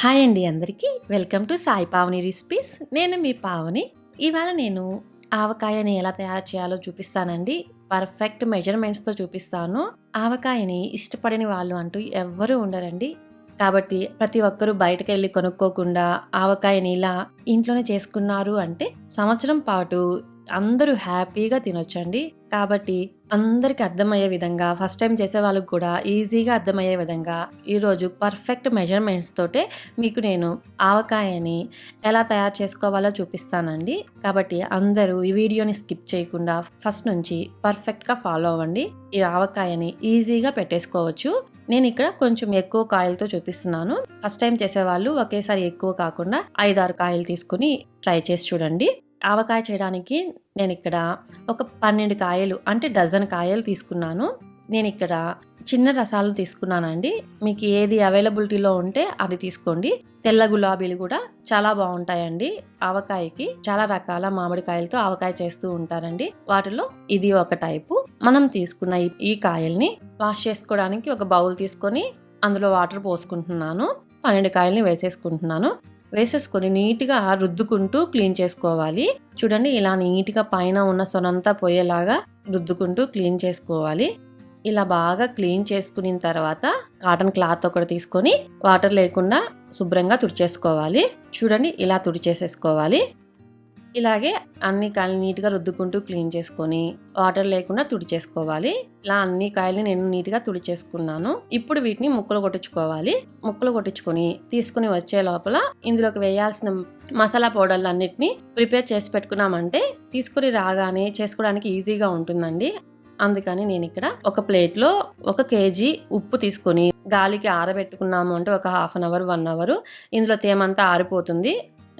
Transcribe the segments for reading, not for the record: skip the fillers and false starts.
Hi అండి అందరికీ welcome to Sai Pavani recipes. నేను మీ పావని. ఇవాళ నేను ఆవకాయని ఎలా తయారు చేయాలో చూపిస్తానండి. పర్ఫెక్ట్ మెజర్మెంట్స్తో చూపిస్తాను. ఆవకాయని ఇష్టపడని వాళ్ళు అంటూ ఎవ్వరూ ఉండరండి. కాబట్టి ప్రతి ఒక్కరూ బయటకు వెళ్ళి కొనుక్కోకుండా ఆవకాయని ఇలా ఇంట్లోనే చేసుకున్నారు అంటే సంవత్సరం పాటు అందరూ హ్యాపీగా తినొచ్చండి. కాబట్టి అందరికి అర్థమయ్యే విధంగా, ఫస్ట్ టైం చేసే వాళ్ళకి కూడా ఈజీగా అర్థమయ్యే విధంగా ఈరోజు పర్ఫెక్ట్ మెజర్మెంట్స్ తోటే మీకు నేను ఆవకాయని ఎలా తయారు చేసుకోవాలో చూపిస్తానండి. కాబట్టి అందరూ ఈ వీడియోని స్కిప్ చేయకుండా ఫస్ట్ నుంచి పర్ఫెక్ట్గా ఫాలో అవ్వండి. ఈ ఆవకాయని ఈజీగా పెట్టేసుకోవచ్చు. నేను ఇక్కడ కొంచెం ఎక్కువ కాయలతో చూపిస్తున్నాను. ఫస్ట్ టైం చేసేవాళ్ళు ఒకేసారి ఎక్కువ కాకుండా 5-6 కాయలు తీసుకుని ట్రై చేసి చూడండి. ఆవకాయ చేయడానికి నేను ఇక్కడ ఒక 12 కాయలు అంటే డజన్ కాయలు తీసుకున్నాను. నేను ఇక్కడ చిన్న రసాలు తీసుకున్నానండి. మీకు ఏది అవైలబిలిటీలో ఉంటే అది తీసుకోండి. తెల్ల గులాబీలు కూడా చాలా బాగుంటాయండి. ఆవకాయకి చాలా రకాల మామిడికాయలతో ఆవకాయ చేస్తూ ఉంటారండి. వాటిలో ఇది ఒక టైపు. మనం తీసుకున్న ఈ కాయల్ని వాష్ చేసుకోవడానికి ఒక బౌల్ తీసుకొని అందులో వాటర్ పోసుకుంటున్నాను. 12 కాయల్ని వేసేసుకొని నీట్గా రుద్దుకుంటూ క్లీన్ చేసుకోవాలి. చూడండి, ఇలా నీట్గా పైన ఉన్న సొనంతా పోయేలాగా రుద్దుకుంటూ క్లీన్ చేసుకోవాలి. ఇలా బాగా క్లీన్ చేసుకున్న తర్వాత కాటన్ క్లాత్ ఒకటి తీసుకొని వాటర్ లేకుండా శుభ్రంగా తుడిచేసుకోవాలి. చూడండి, ఇలా తుడిచేసేసుకోవాలి. ఇలాగే అన్ని కాయలు నీట్గా రుద్దుకుంటూ క్లీన్ చేసుకొని వాటర్ లేకుండా తుడిచేసుకోవాలి. ఇలా అన్ని కాయల్ని నేను నీట్గా తుడిచేసుకున్నాను. ఇప్పుడు వీటిని ముక్కలు కొట్టించుకొని తీసుకుని వచ్చే లోపల ఇందులోకి వేయాల్సిన మసాలా పౌడర్లు అన్నిటిని ప్రిపేర్ చేసి పెట్టుకున్నామంటే తీసుకుని రాగానే చేసుకోవడానికి ఈజీగా ఉంటుందండి. అందుకని నేను ఇక్కడ ఒక ప్లేట్లో 1 కేజీ ఉప్పు తీసుకొని గాలికి ఆరబెట్టుకున్నాము అంటే ఒక 1/2 అవర్ 1 అవర్ ఇందులో తేమంతా ఆరిపోతుంది.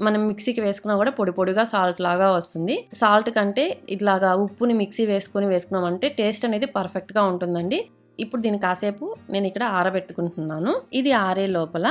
మనం మిక్సీకి వేసుకున్నా కూడా పొడి పొడిగా సాల్ట్ లాగా వస్తుంది. సాల్ట్ కంటే ఇట్లాగా ఉప్పుని మిక్సీ వేసుకున్నామంటే టేస్ట్ అనేది పర్ఫెక్ట్గా ఉంటుందండి. ఇప్పుడు దీన్ని కాసేపు నేను ఇక్కడ ఆరబెట్టుకుంటున్నాను. ఇది ఆరే లోపల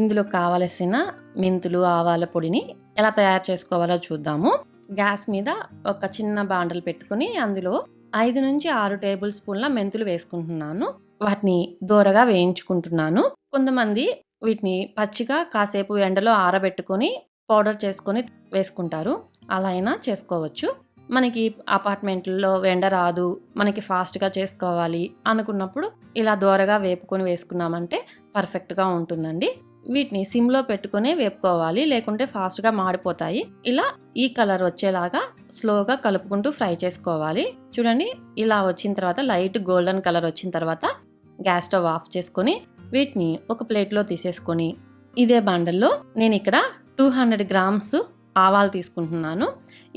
ఇందులో కావలసిన మెంతులు, ఆవాల పొడిని ఎలా తయారు చేసుకోవాలో చూద్దాము. గ్యాస్ మీద ఒక చిన్న బాండలు పెట్టుకుని అందులో 5 నుంచి 6 టేబుల్ స్పూన్ల మెంతులు వేసుకుంటున్నాను. వాటిని దోరగా వేయించుకుంటున్నాను. కొంతమంది వీటిని పచ్చిగా కాసేపు ఎండలో ఆరబెట్టుకొని పౌడర్ చేసుకొని వేసుకుంటారు. అలా అయినా చేసుకోవచ్చు. మనకి అపార్ట్మెంట్లో ఎండ రాదు, మనకి ఫాస్ట్గా చేసుకోవాలి అనుకున్నప్పుడు ఇలా దోరగా వేపుకొని వేసుకున్నామంటే పర్ఫెక్ట్గా ఉంటుందండి. వీటిని సిమ్లో పెట్టుకునే వేపుకోవాలి, లేకుంటే ఫాస్ట్గా మాడిపోతాయి. ఇలా ఈ కలర్ వచ్చేలాగా స్లోగా కలుపుకుంటూ ఫ్రై చేసుకోవాలి. చూడండి, ఇలా వచ్చిన తర్వాత లైట్ గోల్డెన్ కలర్ వచ్చిన తర్వాత గ్యాస్ స్టవ్ ఆఫ్ చేసుకొని వీటిని ఒక ప్లేట్లో తీసేసుకొని ఇదే బండల్లో నేను ఇక్కడ 200 గ్రామ్స్ ఆవాలు తీసుకుంటున్నాను.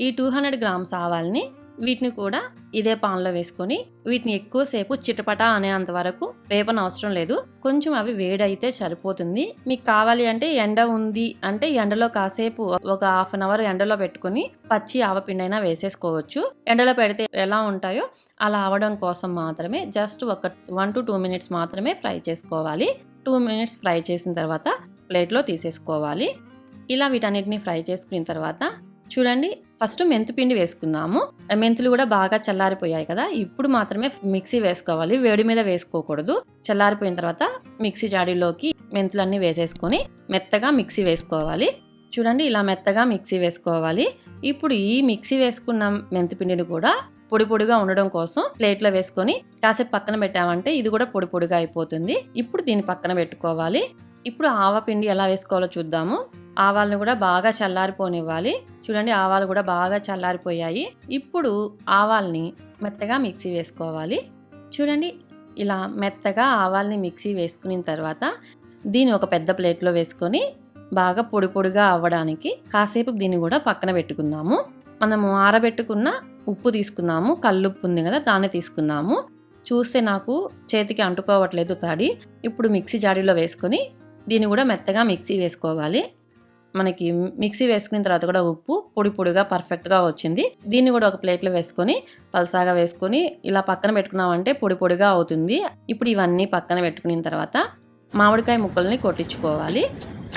ఈ 200 గ్రామ్స్ ఆవాల్ని వీటిని కూడా ఇదే పాన్లో వేసుకొని వీటిని ఎక్కువసేపు చిటపటా అనేంత వరకు వేపన అవసరం లేదు. కొంచెం అవి వేడైతే సరిపోతుంది. మీకు కావాలి అంటే ఎండ ఉంది అంటే ఎండలో కాసేపు ఒక 1/2 అవర్ ఎండలో పెట్టుకుని పచ్చి ఆవపిండి అయినా వేసేసుకోవచ్చు. ఎండలో పెడితే ఎలా ఉంటాయో అలా అవడం కోసం మాత్రమే జస్ట్ ఒక 1 to 2 minutes మాత్రమే ఫ్రై చేసుకోవాలి. 2 minutes ఫ్రై చేసిన తర్వాత ప్లేట్లో తీసేసుకోవాలి. ఇలా వీటన్నిటిని ఫ్రై చేసుకున్న తర్వాత చూడండి, ఫస్ట్ మెంతిపిండి వేసుకుందాము. మెంతులు కూడా బాగా చల్లారిపోయాయి కదా, ఇప్పుడు మాత్రమే మిక్సీ వేసుకోవాలి. వేడి మీద వేసుకోకూడదు. చల్లారిపోయిన తర్వాత మిక్సీ జాడీలోకి మెంతులన్నీ వేసేసుకొని మెత్తగా మిక్సీ వేసుకోవాలి. చూడండి, ఇలా మెత్తగా మిక్సీ వేసుకోవాలి. ఇప్పుడు ఈ మిక్సీ వేసుకున్న మెంతిపిండిని కూడా పొడి పొడిగా ఉండడం కోసం ప్లేట్లో వేసుకొని కాసేపు పక్కన పెట్టామంటే ఇది కూడా పొడి పొడిగా అయిపోతుంది. ఇప్పుడు దీన్ని పక్కన పెట్టుకోవాలి. ఇప్పుడు ఆవపిండి ఎలా వేసుకోవాలో చూద్దాము. ఆవాలను కూడా బాగా చల్లారిపోనివ్వాలి. చూడండి, ఆవాలు కూడా బాగా చల్లారిపోయాయి. ఇప్పుడు ఆవాల్ని మెత్తగా మిక్సీ వేసుకోవాలి. చూడండి, ఇలా మెత్తగా ఆవాల్ని మిక్సీ వేసుకున్న తర్వాత దీన్ని ఒక పెద్ద ప్లేట్లో వేసుకొని బాగా పొడి పొడిగా అవ్వడానికి కాసేపు దీన్ని కూడా పక్కన పెట్టుకుందాము. మనము ఆరబెట్టుకున్న ఉప్పు తీసుకుందాము. కల్లుప్పు ఉంది కదా, దాన్ని తీసుకుందాము. చూస్తే నాకు చేతికి అంటుకోవట్లేదు తడి. ఇప్పుడు మిక్సీ జాడీలో వేసుకొని దీన్ని కూడా మెత్తగా మిక్సీ వేసుకోవాలి. మనకి మిక్సీ వేసుకున్న తర్వాత కూడా ఉప్పు పొడి పొడిగా పర్ఫెక్ట్గా వచ్చింది. దీన్ని కూడా ఒక ప్లేట్లో వేసుకొని పల్సాగా వేసుకొని ఇలా పక్కన పెట్టుకున్నామంటే పొడి పొడిగా అవుతుంది. ఇప్పుడు ఇవన్నీ పక్కన పెట్టుకున్న తర్వాత మామిడికాయ ముక్కల్ని కొట్టించుకోవాలి.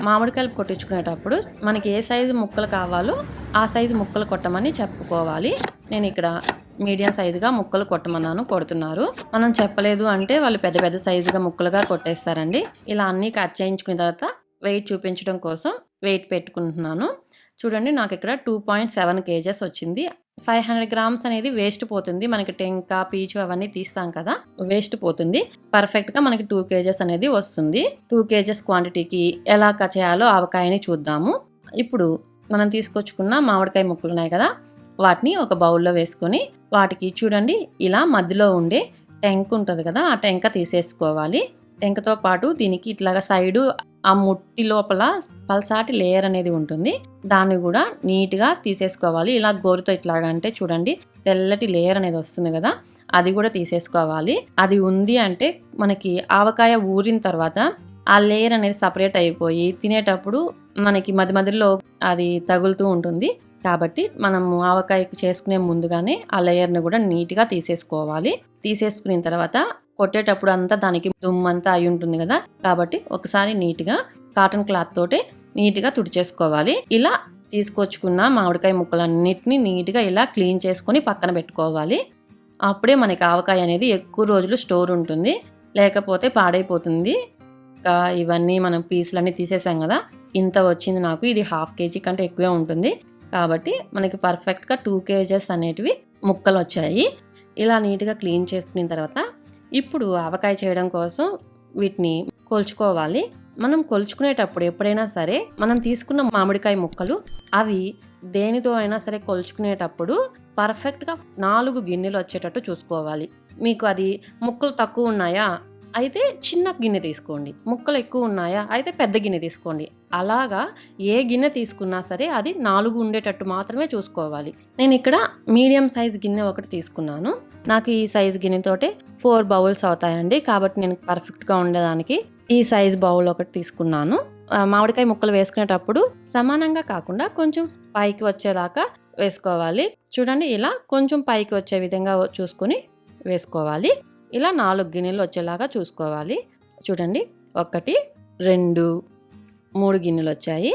మామిడికాయలు కొట్టించుకునేటప్పుడు మనకి ఏ సైజు ముక్కలు కావాలో ఆ సైజు ముక్కలు కొట్టమని చెప్పుకోవాలి. నేను ఇక్కడ మీడియం సైజుగా ముక్కలు కొట్టమన్నాను, కొడుతున్నారు. మనం చెప్పలేదు అంటే వాళ్ళు పెద్ద పెద్ద సైజుగా ముక్కలుగా కొట్టేస్తారండి. ఇలా అన్నీ కట్ చేయించుకున్న తర్వాత వెయిట్ చూపించడం కోసం వెయిట్ పెట్టుకుంటున్నాను. చూడండి నాకు ఇక్కడ 2.7 కేజెస్ వచ్చింది. 500 గ్రామ్స్ అనేది వేస్ట్ పోతుంది. మనకి టెంక, పీచు అవన్నీ తీస్తాం కదా, వేస్ట్ పోతుంది. పర్ఫెక్ట్గా మనకి 2 కేజెస్ అనేది వస్తుంది. 2 కేజెస్ క్వాంటిటీకి ఎలా చేయాలో ఆవకాయని చూద్దాము. ఇప్పుడు మనం తీసుకొచ్చుకున్న మామిడికాయ ముక్కలు ఉన్నాయి కదా, వాటిని ఒక బౌల్లో వేసుకొని వాటికి చూడండి ఇలా మధ్యలో ఉండే టెంక ఉంటుంది కదా, ఆ టెంక తీసేసుకోవాలి. టెంకతో పాటు దీనికి ఇట్లాగా సైడు ఆ ముట్టి లోపల పల్సాటి లేయర్ అనేది ఉంటుంది, దాన్ని కూడా నీట్గా తీసేసుకోవాలి. ఇలా గోరుతో ఇట్లాగా అంటే చూడండి తెల్లటి లేయర్ అనేది వస్తుంది కదా, అది కూడా తీసేసుకోవాలి. అది ఉంది అంటే మనకి ఆవకాయ ఊరిన తర్వాత ఆ లేయర్ అనేది సపరేట్ అయిపోయి తినేటప్పుడు మనకి మధ్య మధ్యలో అది తగులుతూ ఉంటుంది. కాబట్టి మనము ఆవకాయకు చేసుకునే ముందుగానే ఆ లేయర్ని కూడా నీట్గా తీసేసుకోవాలి. తీసేసుకున్న తర్వాత కొట్టేటప్పుడు అంతా దానికి దుమ్మంతా అయి ఉంటుంది కదా, కాబట్టి ఒకసారి నీట్గా కాటన్ క్లాత్ తోటి నీట్గా తుడిచేసుకోవాలి. ఇలా తీసుకొచ్చుకున్న మామిడికాయ ముక్కలన్నిటిని నీట్గా ఇలా క్లీన్ చేసుకొని పక్కన పెట్టుకోవాలి. అప్పుడే మనకి ఆవకాయ అనేది ఎక్కువ రోజులు స్టోర్ ఉంటుంది, లేకపోతే పాడైపోతుంది. ఇవన్నీ మనం పీసులన్నీ తీసేసాం కదా, ఇంత వచ్చింది నాకు. ఇది 1/2 కేజీ కంటే ఎక్కువే ఉంటుంది. కాబట్టి మనకి పర్ఫెక్ట్గా 2 కేజెస్ అనేటివి ముక్కలు వచ్చాయి. ఇలా నీట్గా క్లీన్ చేసుకున్న తర్వాత ఇప్పుడు ఆవకాయ చేయడం కోసం వీటిని కొలుచుకోవాలి. మనం కొలుచుకునేటప్పుడు ఎప్పుడైనా సరే మనం తీసుకున్న మామిడికాయ ముక్కలు అవి దేనితో అయినా సరే కొలుచుకునేటప్పుడు పర్ఫెక్ట్గా 4 గిన్నెలు వచ్చేటట్టు చూసుకోవాలి. మీకు అది ముక్కలు తక్కువ ఉన్నాయా అయితే చిన్న గిన్నె తీసుకోండి, ముక్కలు ఎక్కువ ఉన్నాయా అయితే పెద్ద గిన్నె తీసుకోండి. అలాగా ఏ గిన్నె తీసుకున్నా సరే అది 4 ఉండేటట్టు మాత్రమే చూసుకోవాలి. నేను ఇక్కడ మీడియం సైజ్ గిన్నె ఒకటి తీసుకున్నాను. నాకు ఈ సైజ్ గిన్నెతోటే 4 బౌల్స్ అవుతాయండి. కాబట్టి నేను పర్ఫెక్ట్గా ఉండేదానికి ఈ సైజ్ బౌల్ ఒకటి తీసుకున్నాను. మామిడికాయ ముక్కలు వేసుకునేటప్పుడు సమానంగా కాకుండా కొంచెం పైకి వచ్చేదాకా వేసుకోవాలి. చూడండి ఇలా కొంచెం పైకి వచ్చే విధంగా చూసుకొని వేసుకోవాలి. ఇలా 4 గిన్నెలు వచ్చేలాగా చూసుకోవాలి. చూడండి 1, 2, 3 గిన్నెలు వచ్చాయి.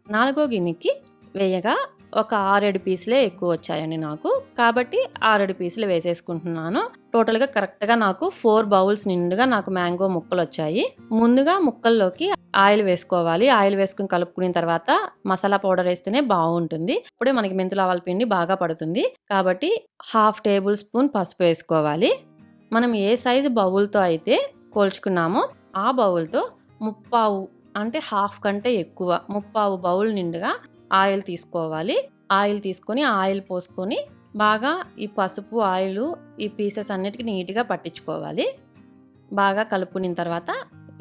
4వ గిన్నెకి వేయగా ఒక 6-7 పీసులే ఎక్కువ వచ్చాయండి నాకు. కాబట్టి 6-7 పీసులు వేసేసుకుంటున్నాను. టోటల్గా కరెక్ట్గా నాకు 4 బౌల్స్ నిండుగా నాకు మ్యాంగో ముక్కలు వచ్చాయి. ముందుగా ముక్కల్లోకి ఆయిల్ వేసుకోవాలి. ఆయిల్ వేసుకుని కలుపుకున్న తర్వాత మసాలా పౌడర్ వేస్తేనే బాగుంటుంది. అప్పుడే మనకి మెంతులు ఆవాల పిండి బాగా పడుతుంది. కాబట్టి 1/2 టేబుల్ స్పూన్ పసుపు వేసుకోవాలి. మనం ఏ సైజు బౌల్తో అయితే కోల్చుకున్నామో ఆ బౌల్తో 3/4 అంటే 1/2 కంటే ఎక్కువ 3/4 బౌల్ నిండుగా ఆయిల్ తీసుకోవాలి. ఆయిల్ తీసుకొని ఆయిల్ పోసుకొని బాగా ఈ పసుపు ఆయిల్ ఈ పీసెస్ అన్నిటికీ నీట్గా పట్టించుకోవాలి. బాగా కలుపుకున్న తర్వాత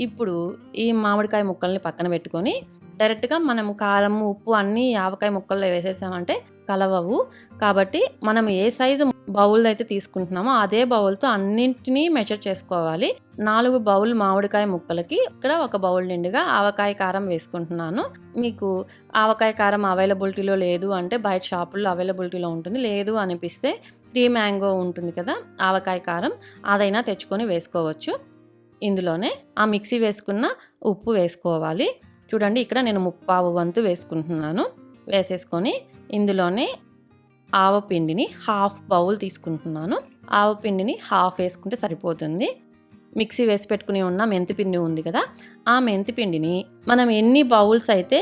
ఇప్పుడు ఈ మామిడికాయ ముక్కల్ని పక్కన పెట్టుకొని డైరెక్ట్గా మనం కారం ఉప్పు అన్నీ ఆవకాయ ముక్కల్లో వేసేసామంటే కలవవు. కాబట్టి మనం ఏ సైజు బౌల్ అయితే తీసుకుంటున్నామో అదే బౌల్తో అన్నింటినీ మెజర్ చేసుకోవాలి. 4 బౌల్ మామిడికాయ ముక్కలకి ఇక్కడ 1 బౌల్ నిండుగా ఆవకాయ కారం వేసుకుంటున్నాను. మీకు ఆవకాయ కారం అవైలబిలిటీలో లేదు అంటే బయట షాపుల్లో అవైలబిలిటీలో ఉంటుంది. లేదు అనిపిస్తే 3 మ్యాంగో ఉంటుంది కదా ఆవకాయ కారం, అదైనా తెచ్చుకొని వేసుకోవచ్చు. ఇందులోనే ఆ మిక్సీ వేసుకున్న ఉప్పు వేసుకోవాలి. చూడండి ఇక్కడ నేను 3/4 వంతు వేసుకుంటున్నాను. వేసేసుకొని ఇందులోనే ఆవపిండిని 1/2 బౌల్ తీసుకుంటున్నాను. ఆవపిండిని 1/2 వేసుకుంటే సరిపోతుంది. మిక్సీ వేసి పెట్టుకుని ఉన్న మెంతిపిండి ఉంది కదా, ఆ మెంతిపిండిని మనం ఎన్ని బౌల్స్ అయితే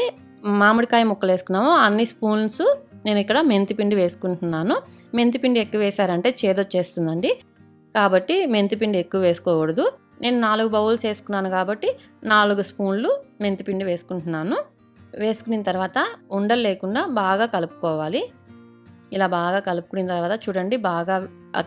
మామిడికాయ ముక్కలు వేసుకున్నామో అన్ని స్పూన్స్ నేను ఇక్కడ మెంతిపిండి వేసుకుంటున్నాను. మెంతిపిండి ఎక్కువ వేసారంటే చేదొచ్చేస్తుందండి. కాబట్టి మెంతిపిండి ఎక్కువ వేసుకోకూడదు. నేను 4 బౌల్స్ వేసుకున్నాను కాబట్టి 4 స్పూన్లు మెంతిపిండి వేసుకుంటున్నాను. వేసుకున్న తర్వాత ఉండలు లేకుండా బాగా కలుపుకోవాలి. ఇలా బాగా కలుపుకున్న తర్వాత చూడండి బాగా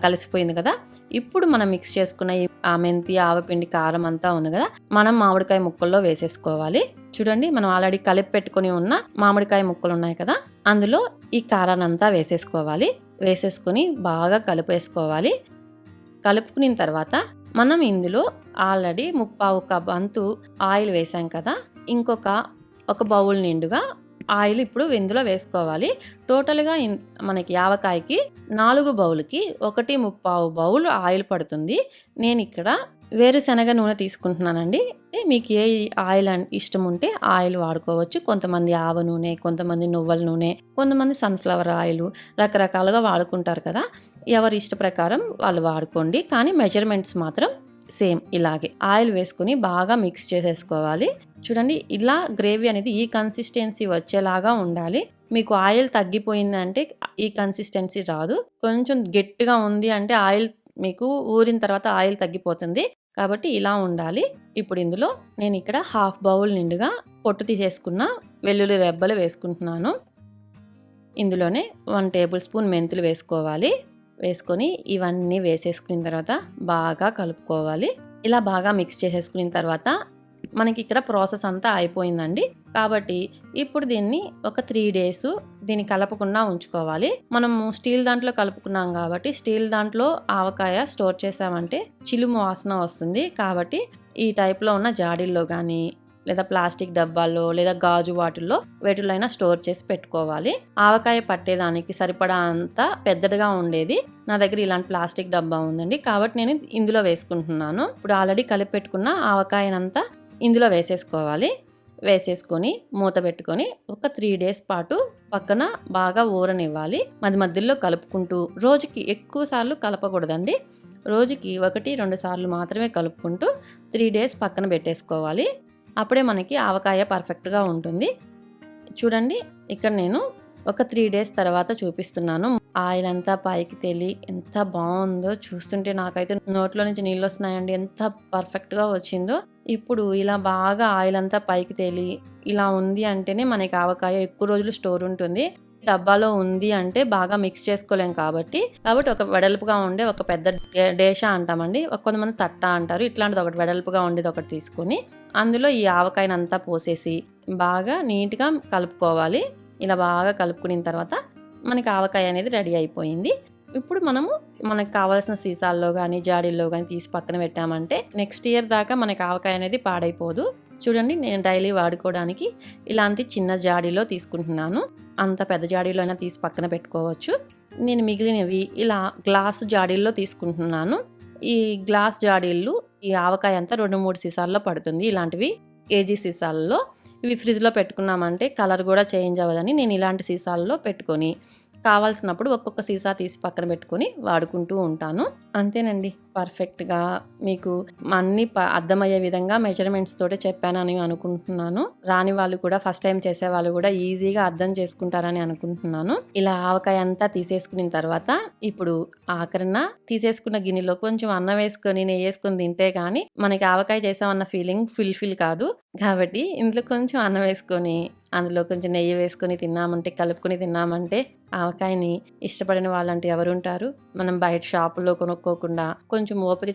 కలిసిపోయింది కదా. ఇప్పుడు మనం మిక్స్ చేసుకున్న ఆ మెంతి ఆవపిండి కారం అంతా ఉంది కదా, మనం మామిడికాయ ముక్కల్లో వేసేసుకోవాలి. చూడండి మనం ఆల్రెడీ కలిపి పెట్టుకుని ఉన్న మామిడికాయ ముక్కలు ఉన్నాయి కదా, అందులో ఈ కారాన్ని అంతా వేసేసుకోవాలి. వేసేసుకొని బాగా కలిపేసుకోవాలి. కలుపుకున్న తర్వాత మనం ఇందులో ఆల్రెడీ 3/4 కప్ వంతు ఆయిల్ వేసాం కదా, ఇంకొక 1 బౌల్ నిండుగా ఆయిల్ ఇప్పుడు ఇందులో వేసుకోవాలి. టోటల్గా మనకి ఆవకాయకి 4 బౌల్కి 1.3 బౌల్ ఆయిల్ పడుతుంది. నేను ఇక్కడ వేరుశనగ నూనె తీసుకుంటున్నానండి. మీకు ఏ ఆయిల్ ఇష్టం ఉంటే ఆయిల్ వాడుకోవచ్చు. కొంతమంది ఆవ నూనె, కొంతమంది నువ్వుల నూనె, కొంతమంది సన్ఫ్లవర్ ఆయిల్ రకరకాలుగా వాడుకుంటారు కదా. ఎవరి ఇష్ట ప్రకారం వాళ్ళు వాడుకోండి. కానీ మెజర్మెంట్స్ మాత్రం సేమ్ ఇలాగే ఆయిల్ వేసుకొని బాగా మిక్స్ చేసేసుకోవాలి. చూడండి, ఇలా గ్రేవీ అనేది ఈ కన్సిస్టెన్సీ వచ్చేలాగా ఉండాలి. మీకు ఆయిల్ తగ్గిపోయిందంటే ఈ కన్సిస్టెన్సీ రాదు. కొంచెం గట్టిగా ఉంది అంటే ఆయిల్ మీకు ఊరిన తర్వాత ఆయిల్ తగ్గిపోతుంది. కాబట్టి ఇలా ఉండాలి. ఇప్పుడు ఇందులో నేను ఇక్కడ హాఫ్ బౌల్ నిండుగా పొట్టు తీసేసుకున్న వెల్లుల్లి రెబ్బలు వేసుకుంటున్నాను. ఇందులోనే 1 టేబుల్ స్పూన్ మెంతులు వేసుకోవాలి. వేసుకొని ఇవన్నీ వేసేసుకున్న తర్వాత బాగా కలుపుకోవాలి. ఇలా బాగా మిక్స్ చేసేసుకున్న తర్వాత మనకి ఇక్కడ ప్రాసెస్ అంతా అయిపోయిందండి. కాబట్టి ఇప్పుడు దీన్ని ఒక 3 డేస్ దీన్ని కలపకుండా ఉంచుకోవాలి. మనము స్టీల్ దాంట్లో కలుపుకున్నాం కాబట్టి స్టీల్ దాంట్లో ఆవకాయ స్టోర్ చేసామంటే చిలుము వాసన వస్తుంది. కాబట్టి ఈ టైప్లో ఉన్న జాడీల్లో కానీ లేదా ప్లాస్టిక్ డబ్బాల్లో లేదా గాజు వాటిల్లో వేటిలో అయినా స్టోర్ చేసి పెట్టుకోవాలి. ఆవకాయ పట్టేదానికి సరిపడా అంత పెద్దదిగా ఉండేది నా దగ్గర ఇలాంటి ప్లాస్టిక్ డబ్బా ఉందండి. కాబట్టి నేను ఇందులో వేసుకుంటున్నాను. ఇప్పుడు ఆల్రెడీ కలిపి పెట్టుకున్న ఆవకాయనంతా ఇందులో వేసేసుకోవాలి. వేసేసుకొని మూత పెట్టుకొని ఒక 3 డేస్ పాటు పక్కన బాగా ఊరనివ్వాలి. మధ్యలో కలుపుకుంటూ, రోజుకి ఎక్కువ సార్లు కలపకూడదండి. రోజుకి 1-2 సార్లు మాత్రమే కలుపుకుంటూ 3 డేస్ పక్కన పెట్టేసుకోవాలి. అప్పుడే మనకి ఆవకాయ పర్ఫెక్ట్గా ఉంటుంది. చూడండి, ఇక్కడ నేను ఒక 3 డేస్ తర్వాత చూపిస్తున్నాను. ఆయిల్ అంతా పైకి తేలి ఎంత బాగుందో చూస్తుంటే నాకైతే నోట్లో నుంచి నీళ్ళు వస్తున్నాయండి. ఎంత పర్ఫెక్ట్గా వచ్చిందో. ఇప్పుడు ఇలా బాగా ఆయిల్ అంతా పైకి తేలి ఇలా ఉంది అంటేనే మనకి ఆవకాయ ఎక్కువ రోజులు స్టోర్ ఉంటుంది. డబ్బాలో ఉంది అంటే బాగా మిక్స్ చేసుకోలేం కాబట్టి ఒక వెడల్పుగా ఉండే ఒక పెద్ద డేషా అంటామండి, కొంతమంది తట్ట అంటారు. ఇట్లాంటిది ఒకటి వెడల్పుగా ఉండేది ఒకటి తీసుకొని అందులో ఈ ఆవకాయనంతా పోసేసి బాగా నీట్గా కలుపుకోవాలి. ఇలా బాగా కలుపుకున్న తర్వాత మనకి ఆవకాయ అనేది రెడీ అయిపోయింది. ఇప్పుడు మనకు కావాల్సిన సీసాల్లో కానీ జాడీల్లో కానీ తీసి పక్కన పెట్టామంటే నెక్స్ట్ ఇయర్ దాకా మనకి ఆవకాయ అనేది పాడైపోదు. చూడండి, నేను డైలీ వాడుకోవడానికి ఇలాంటి చిన్న జాడీలో తీసుకుంటున్నాను. అంత పెద్ద జాడీలో అయినా తీసి పక్కన పెట్టుకోవచ్చు. నేను మిగిలినవి ఇలా గ్లాసు జాడీల్లో తీసుకుంటున్నాను. ఈ గ్లాస్ జాడీలు ఈ ఆవకాయ అంతా 2-3 సీసాల్లో పడుతుంది. ఇలాంటివి కేజీ సీసాల్లో. ఇవి ఫ్రిడ్జ్లో పెట్టుకున్నామంటే కలర్ కూడా చేంజ్ అవ్వదని నేను ఇలాంటి సీసాల్లో పెట్టుకొని కావాల్సినప్పుడు ఒక్కొక్క సీసా తీసి పక్కన పెట్టుకొని వాడుకుంటూ ఉంటాను. అంతేనండి, పర్ఫెక్ట్గా మీకు అన్ని అర్థమయ్యే విధంగా మెజర్మెంట్స్ తోటి చెప్పానని అనుకుంటున్నాను. రాని వాళ్ళు కూడా, ఫస్ట్ టైం చేసే వాళ్ళు కూడా ఈజీగా అర్థం చేసుకుంటారని అనుకుంటున్నాను. ఇలా ఆవకాయ అంతా తీసేసుకున్న తర్వాత ఇప్పుడు ఆఖరిన తీసేసుకున్న గిన్నెలో కొంచెం అన్నం వేసుకొని నెయ్యి వేసుకొని తింటే కానీ మనకి ఆవకాయ చేసామన్న ఫీలింగ్ ఫుల్ఫిల్ కాదు. కాబట్టి ఇందులో కొంచెం అన్నం వేసుకొని అందులో కొంచెం నెయ్యి వేసుకొని తిన్నామంటే, కలుపుకొని తిన్నామంటే ఆవకాయని ఇష్టపడిన వాళ్ళంటే ఎవరుంటారు? మనం బయట షాపుల్లో కొనుక్కోకుండా కొంచెం ఓపిక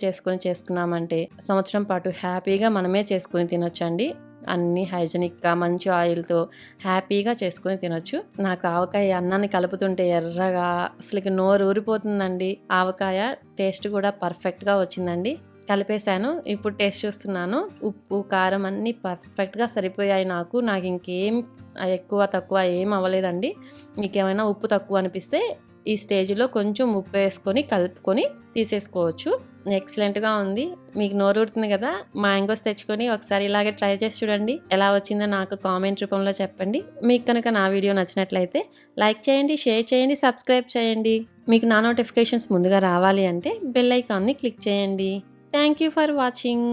చేసుకున్నామంటే సంవత్సరం పాటు హ్యాపీగా మనమే చేసుకుని తినొచ్చండి. అన్నీ హైజెనిక్గా మంచి ఆయిల్తో హ్యాపీగా చేసుకుని తినొచ్చు. నాకు ఆవకాయ అన్నాన్ని కలుపుతుంటే ఎర్రగా అసలుకి నోరు ఊరిపోతుందండి. ఆవకాయ టేస్ట్ కూడా పర్ఫెక్ట్గా వచ్చిందండి. కలిపేశాను. ఇప్పుడు టేస్ట్ చూస్తున్నాను. ఉప్పు కారం అన్నీ పర్ఫెక్ట్గా సరిపోయాయి. నాకు ఇంకేం ఎక్కువ తక్కువ ఏం అవ్వలేదండి. మీకేమైనా ఉప్పు తక్కువ అనిపిస్తే ఈ స్టేజ్లో కొంచెం ఉప్పు వేసుకొని కలుపుకొని తీసేసుకోవచ్చు. ఎక్సలెంట్గా ఉంది. మీకు నోరూరుతుంది కదా, మ్యాంగోస్ తెచ్చుకొని ఒకసారి ఇలాగే ట్రై చేసి చూడండి. ఎలా వచ్చిందో నాకు కామెంట్ రూపంలో చెప్పండి. మీకు కనుక నా వీడియో నచ్చినట్లయితే లైక్ చేయండి, షేర్ చేయండి, సబ్స్క్రైబ్ చేయండి. మీకు నా నోటిఫికేషన్స్ ముందుగా రావాలి అంటే బెల్ ఐకాన్ని క్లిక్ చేయండి. Thank you for watching.